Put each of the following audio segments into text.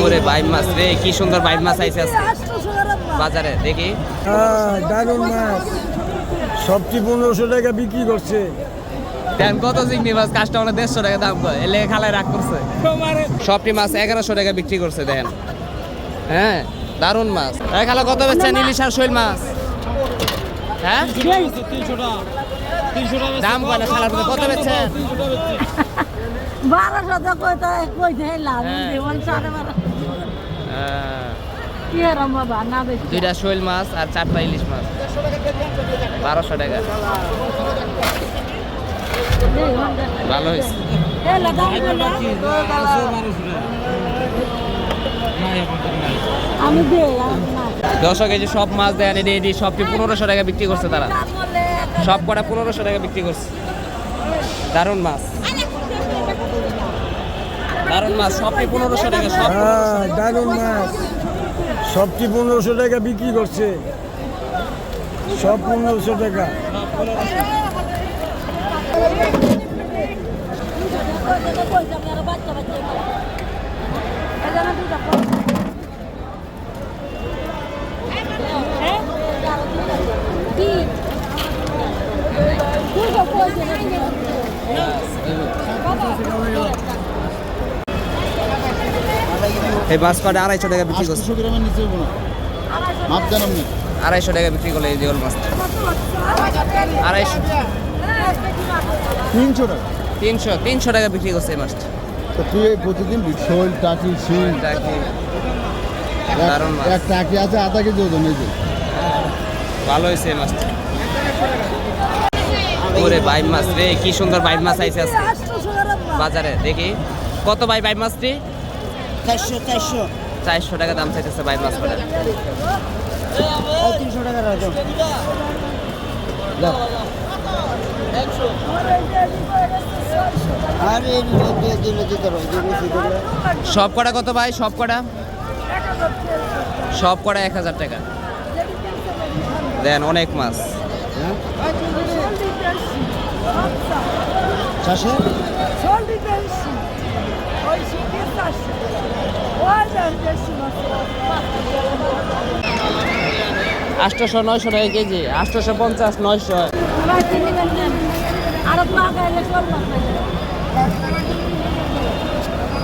ওরে বাইম মাছ রে, কি সুন্দর বাইম মাছ আইছে আজকে বাজারে দেখি। দারুন মাছ, সবটি 1500 টাকা বিক্রি করছে। দেন কত চিংড়ি মাছ, কাস্টমার 150 টাকা দাম কয়, এলে খালায় রাগ করছে। সবটি মাছ 1100 টাকা বিক্রি করছে দেন। হ্যাঁ দারুন মাছ। এই খালা কত বেচছেন ইলিশ আর শৈল মাছ? হ্যাঁ দাম কয় না খালার কত বেচছেন? 1200 তো কইতে লাভ দেওয়ান 12.5 কি রকম বাবা না বেশি। দুইটা শৈল মাছ আর 4টা ইলিশ মাছ 1200 টাকা। ভালো হয়েছে। আমি দর্শক এই যে সব মাছ দেন, এটি সবটি 1500 টাকা বিক্রি করছে তারা, সব কটা 1500 টাকা বিক্রি করছে। দারুন মাছ, দারুন মাছ, সবটি 1500 টাকা। সব দারুন মাছ, সবটি 1500 টাকা বিক্রি করছে, সব 1500 টাকা। এই মাছ কটা 250 টাকা বিক্রি করছে। 250 টাকা বিক্রি করলে এই জিওল মাছ 250, 300 টাকা বিক্রি করছে এই মাছটা। তো তুই প্রতিদিন শোল টাকি শিল দারুন মাছ, এক টাকি আছে আধা কেজি ওজন। এই যে ভালো হয়েছে এই মাছটা। ওরে বাইম মাছ রে, কি সুন্দর বাইম মাছ আইছে আজকে বাজারে দেখি। কত ভাই বাইম মাছটি? 400 টাকা দাম চাইতেছে বাইম মাছ কটা। 300 টাকা রাখো। সব কটা কত ভাই? সব কটা 1000 টাকা দেন। অনেক মাছ। চাষে 800-900 টাকা কেজি, 850-900।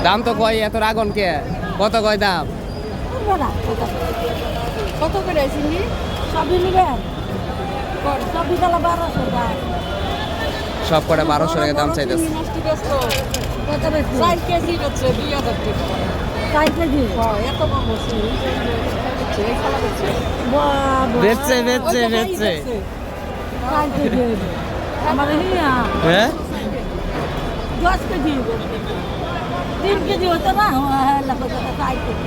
দাম তো কয় এত রাগন কে? কত কয় দাম? কত করে চিনি সবই নেবেন? সবই গেল 1200 টাকা। সব কটা 1200 টাকা দাম চাইতেছে। 4 কেজি হচ্ছে 2000 টাকা। 4 কেজি এত কম হচ্ছে। বেচছে 4 কেজি আমাদের হ্যাঁ 10 কেজি 3 কেজি হতো না। হ্যাঁ লাগতো 4 কেজি।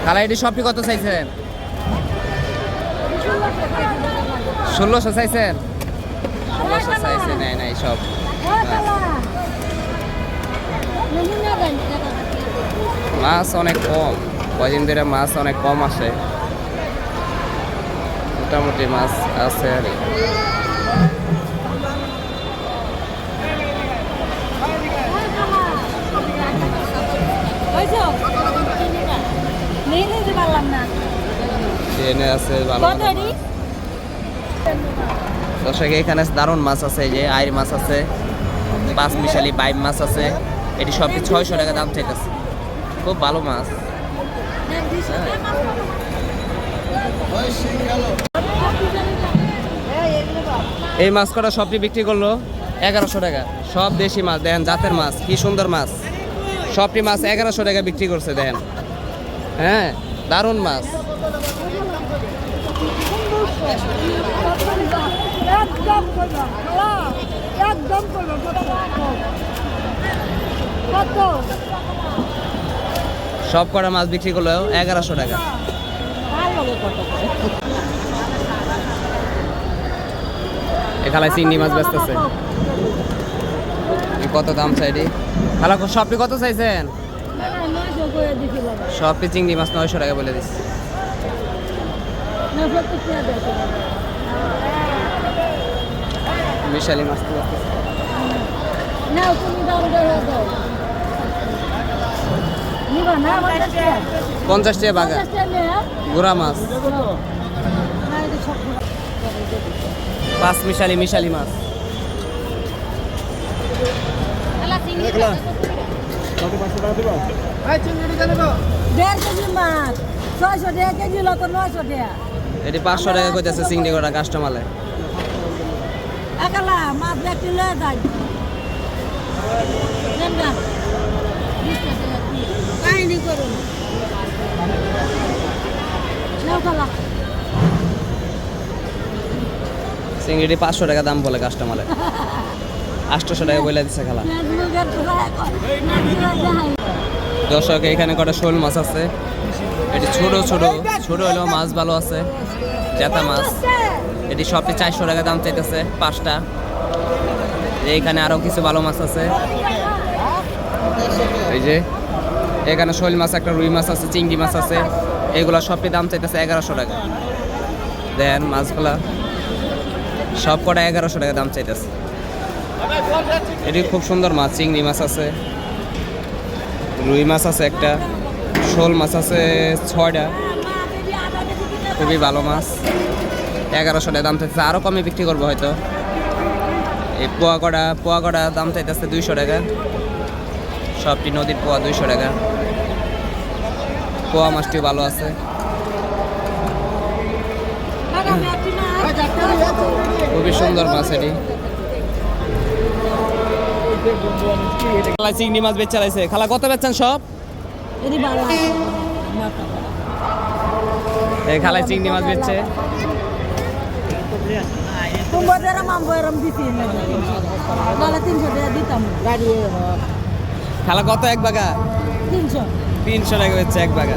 খালা এটি সবটি কত চাইছেন? 1600 চাইছেন? 1600 চাইছে। নাই সব মাছ অনেক কম, কয়দিন ধরে মাছ অনেক কম আসে, মোটামুটি মাছ আছে আর কি। ট্রেনে আছে ভালো দর্শক। এখানে দারুণ মাছ আছে, এই যে আইর মাছ আছে, 5 মিশালি বাইম মাছ আছে। এটি সব 600 টাকা দাম চাইতেছে, খুব ভালো মাছ। এই মাছ কটা সবটি বিক্রি করলো 1100 টাকা। সব দেশি মাছ দেখেন, জাতের মাছ, কি সুন্দর মাছ। সবটি মাছ 1100 টাকা বিক্রি করছে দেখেন। হ্যাঁ দারুণ মাছ। সব কটা মাছ বিক্রি করলো 1100 টাকা। এখানে চিংড়ি মাছ বেচতেছে। কত দাম চাইডি খালা? সবটি কত চাইছেন? সবটি চিংড়ি মাছ 900 টাকা বলে দিচ্ছি। মিশালি মাছ তো নাও তুমি দাম ধরে দাও নিবা না 50 টাকা বাগা 50 টাকা নে গোরা মাছ না এটা সব 5 মিশালি মাছ আলা চিংড়ি দেড় কেজি মাছ 600 টাকা কেজি লোক 900 টাকা এটি 500 টাকা কইতেছে চিংড়ি গোটা কাস্টমারে একালা মাছ দেখতে লয়ে যাই দেন না 20 টাকা কাহিনী করুন নাও খালা চিংড়িটি 500 টাকা দাম বলে কাস্টমারে 800 টাকা বলে দিচ্ছে খালা ফেসবুকের তোরা দর্শক এখানে কটা শোল মাছ আছে এটি ছোট হলেও মাছ ভালো আছে জেতা মাছ এটি সবটি 400 টাকা দাম চাইতেছে 5টা এইখানে আরো কিছু ভালো মাছ আছে এই যে এখানে শোল মাছ একটা রুই মাছ আছে চিংড়ি মাছ আছে এগুলো সবটি দাম চাইতেছে 1100 টাকা দেন মাছগুলা সব কটা 1100 টাকা দাম চাইতেছে এটি খুব সুন্দর মাছ চিংড়ি মাছ আছে রুই মাছ আছে একটা শোল মাছ আছে 6টা খুবই ভালো মাছ 1100 টাকা দাম চাইতেছে আরও কমে বিক্রি করবো হয়তো এই পোয়া কড়া দাম চাইতেছে 200 টাকা সবটি নদীর পোয়া 200 টাকা পোয়া মাছটিও ভালো আছে খুবই সুন্দর মাছ এটি খালা চিংড়ি মাছ বেচে চালাইছে খালা কত বেচছেন সব এরি বালা এই খালায় চিংড়ি মাছ বেচছে তোমাদের মাম বয়রম দিছি না বালা 300 টাকা দিতাম গাড়ি খালা কত এক বাগা 300 300 টাকা বেচছে এক বাগা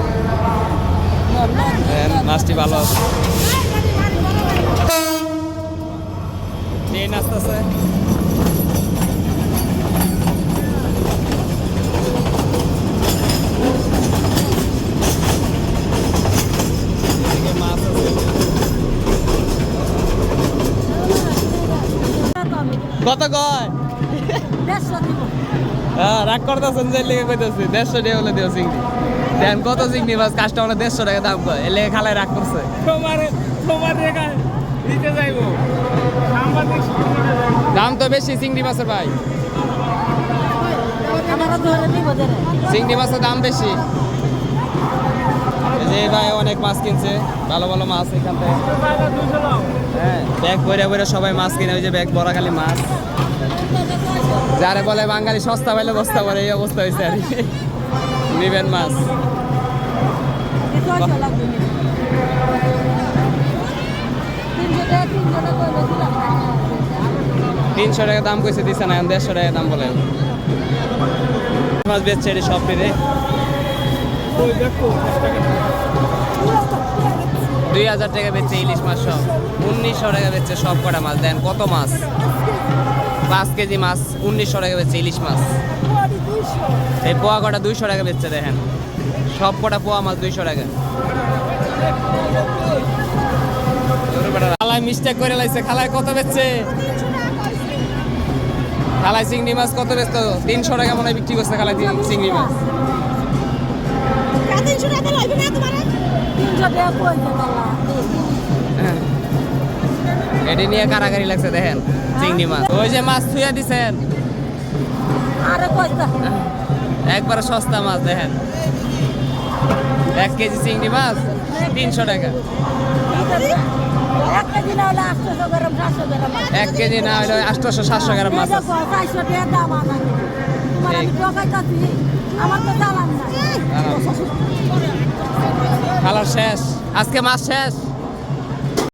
মাছটি ভালো আছে ট্রেন আসতেছে কত কয় 150 দিব হ্যাঁ রাগ করতেছেন যে লেগে কইতেছি 150 টাকা বলে দিও চিংড়ি দেন কত চিংড়ি মাছ কাস্টমার 150 টাকা দাম কয় এলে খালায় রাগ করছে তোমার রেখা দিতে যাইবো সাংবাদিক দাম তো বেশি চিংড়ি মাছের ভাই আমারও ধরে দিব ধরে চিংড়ি মাছের দাম বেশি এই যে ভাই অনেক মাছ কিনছে ভালো ভালো মাছ এখান থেকে হ্যাঁ ব্যাগ ভরে সবাই মাছ কিনে ওই যে ব্যাগ ভরা খালি মাছ যারে বলে বাঙালি সস্তা পাইলে বস্তা ভরে এই অবস্থা হয়েছে আর কি নিবেন মাছ 300 লাগবে 300 টাকা 300 টাকা দাম কইছে দিছে না 150 টাকা দাম বলে মাছ বেচছে এটি সব পেরে 2000 টাকা বেচছে ইলিশ মাছ সব 1900 টাকা বেচছে সব কটা মাছ দেন কত মাছ 5 কেজি মাছ 1900 টাকা বেচছে ইলিশ মাছ এই পোয়া কটা 200 টাকা বেচছে দেখেন সব কটা পোয়া মাছ 200 টাকা খালায় মিস্টেক করে লাইছে খালায় কত বেচছে খালায় চিংড়ি মাছ কত বেচতো 300 টাকা মনে হয় বিক্রি করছে খালায় চিংড়ি মাছ 300 টাকা লাগবে না তোমার 300 টাকা কই দেবালা এটি নিয়ে কারাগারি লাগছে দেখেন চিংড়ি মাছ ওই যে মাছ থুইয়া দিছেন আরে কইতা একবারে সস্তা মাছ দেখেন 1 কেজি চিংড়ি মাছ 300 টাকা 1 কেজি না হলে 800 গ্রাম 700 গ্রাম 1 কেজি না হলে 800 700 গ্রাম মাছ আছে 400 টাকা দাম আনা তোমার আমি ঠকাইতাছি আমার তো চালান না খালার শেষ আজকে মাছ শেষ